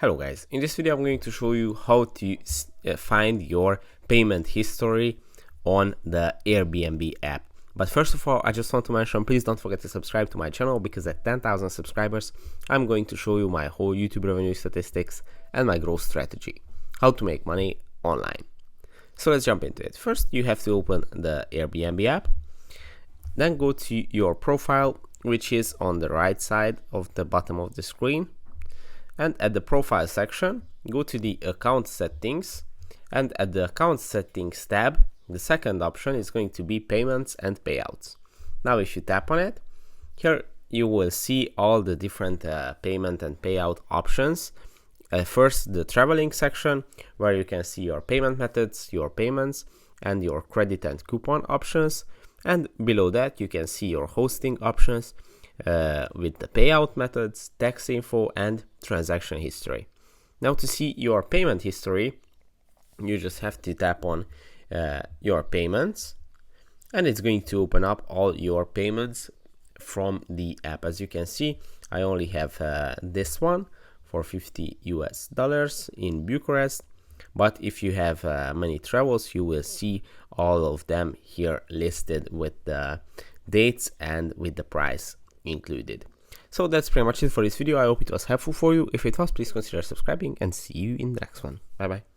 Hello guys, in this video I'm going to show you how to find your payment history on the Airbnb app. But first of all, I just want to mention, please don't forget to subscribe to my channel, because at 10,000 subscribers I'm going to show you my whole YouTube revenue statistics and my growth strategy, how to make money online. So let's jump into it. First, you have to open the Airbnb app, then go to your profile, which is on the right side of the bottom of the screen. And at the profile section, go to the account settings, and at the account settings tab, the second option is going to be payments and payouts. Now if you tap on it, here you will see all the different payment and payout options. First, the traveling section, where you can see your payment methods, your payments, and your credit and coupon options. And below that, you can see your hosting options, with the payout methods, tax info, and transaction history. Now to see your payment history, you just have to tap on your payments, and it's going to open up all your payments from the app. As you can see, I only have this one for $50 in Bucharest, but if you have many travels, you will see all of them here listed with the dates and with the price included. So that's pretty much it for this video. I hope it was helpful for you. If it was, please consider subscribing, and see you in the next one. Bye bye.